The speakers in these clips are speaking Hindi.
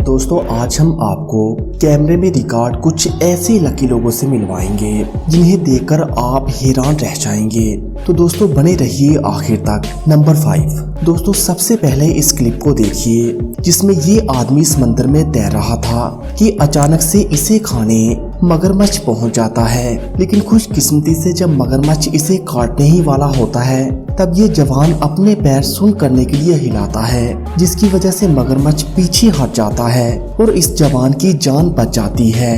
दोस्तों आज हम आपको कैमरे में रिकॉर्ड कुछ ऐसे लकी लोगों से मिलवाएंगे जिन्हें देखकर आप हैरान रह जाएंगे। तो दोस्तों बने रहिए आखिर तक। नंबर 5 दोस्तों सबसे पहले इस क्लिप को देखिए जिसमें ये आदमी समंदर में तैर रहा था कि अचानक से इसे खाने मगरमच्छ पहुंच जाता है। लेकिन खुशकिस्मती से जब मगरमच्छ इसे काटने ही वाला होता है तब ये जवान अपने पैर सुन करने के लिए हिलाता है, जिसकी वजह से मगरमच्छ पीछे हट जाता है और इस जवान की जान बच जाती है।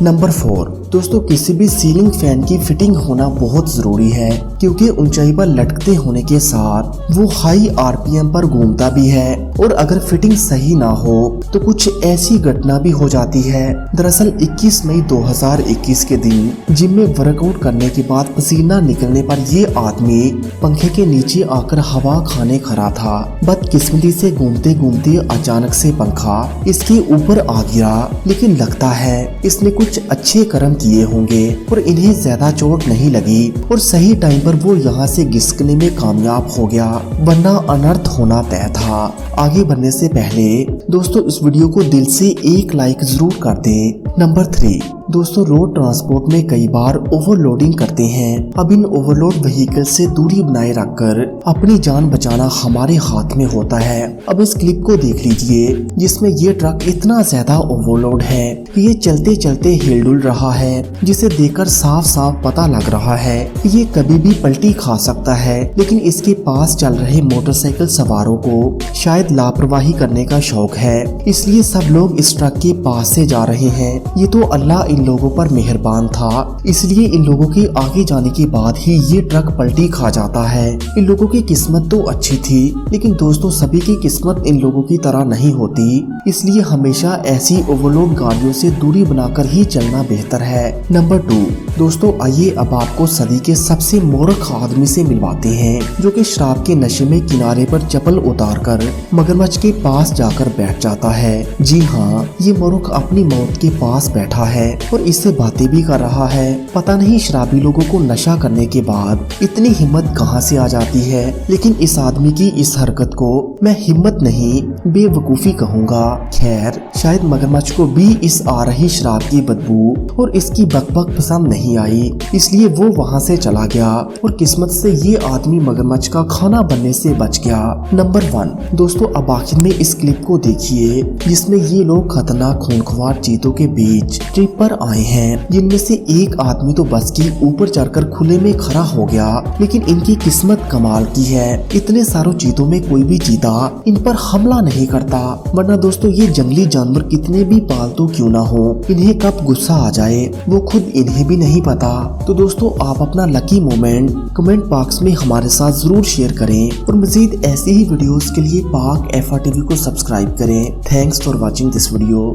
नंबर 4 दोस्तों किसी भी सीलिंग फैन की फिटिंग होना बहुत जरूरी है क्योंकि ऊंचाई पर लटकते होने के साथ वो हाई आरपीएम पर घूमता भी है और अगर फिटिंग सही ना हो तो कुछ ऐसी घटना भी हो जाती है। दरअसल 21 मई 2021 के दिन जिम में वर्कआउट करने के बाद पसीना निकलने पर ये आदमी पंखे के नीचे आकर हवा खाने खड़ा था। बदकिस्मती से घूमते घूमते अचानक से पंखा इसके ऊपर आ गिरा, लेकिन लगता है इसने कुछ अच्छे कर्म किए होंगे और इन्हें ज्यादा चोट नहीं लगी और सही टाइम पर वो यहाँ से घिसकने में कामयाब हो गया, वरना अनर्थ होना तय था। आगे बढ़ने से पहले दोस्तों इस वीडियो को दिल से एक लाइक जरूर कर दें। नंबर 3 दोस्तों रोड ट्रांसपोर्ट में कई बार ओवरलोडिंग करते हैं। अब इन ओवरलोड व्हीकल से दूरी बनाए रखकर अपनी जान बचाना हमारे हाथ में होता है। अब इस क्लिप को देख लीजिए जिसमें ये ट्रक इतना ज्यादा ओवरलोड है कि ये चलते चलते हिलडुल रहा है, जिसे देखकर साफ साफ पता लग रहा है कि ये कभी भी पलटी खा सकता है। लेकिन इसके पास चल रहे मोटरसाइकिल सवारों को शायद लापरवाही करने का शौक है, इसलिए सब लोग इस ट्रक के पास से जा रहे हैं। ये तो अल्लाह इन लोगों पर मेहरबान था, इसलिए इन लोगों के आगे जाने के बाद ही ये ट्रक पलटी खा जाता है। इन लोगों की किस्मत तो अच्छी थी, लेकिन दोस्तों सभी की किस्मत इन लोगों की तरह नहीं होती, इसलिए हमेशा ऐसी ओवरलोड गाड़ियों से दूरी बनाकर ही चलना बेहतर है। नंबर 2 दोस्तों आइए अब आपको सदी के सबसे मूर्ख आदमी से मिलवाते हैं जो कि शराब के नशे में किनारे पर चप्पल उतारकर मगरमच्छ के पास जाकर बैठ जाता है। जी हाँ, ये मूर्ख अपनी मौत के पास बैठा है और इससे बातें भी कर रहा है। पता नहीं शराबी लोगों को नशा करने के बाद इतनी हिम्मत कहां से आ जाती है, लेकिन इस आदमी की इस हरकत को मैं हिम्मत नहीं बेवकूफी कहूँगा। खैर शायद मगरमच्छ को भी इस आ रही शराब की बदबू और इसकी बकबक पसंद नहीं आई, इसलिए वो वहां से चला गया और किस्मत से ये आदमी मगरमच्छ का खाना बनने से बच गया। नंबर 1 दोस्तों अब आखिर में इस क्लिप को देखिए जिसमें ये लोग खतरनाक खूंखार चीतों के बीच ट्रिप पर आए हैं, जिनमें से एक आदमी तो बस के ऊपर चढ़कर खुले में खड़ा हो गया, लेकिन इनकी किस्मत कमाल की है। इतने सारों चीतों में कोई भी चीता इन पर हमला नहीं करता, वरना दोस्तों ये जंगली जानवर कितने भी पालतू क्यों ना हो, इन्हें कब गुस्सा आ जाए वो खुद इन्हें भी नहीं पता। तो दोस्तों आप अपना लकी मोमेंट कमेंट बॉक्स में हमारे साथ जरूर शेयर करें और मजीद ऐसे ही वीडियोस के लिए पाक FR TV को सब्सक्राइब करें। Thanks for watching this video.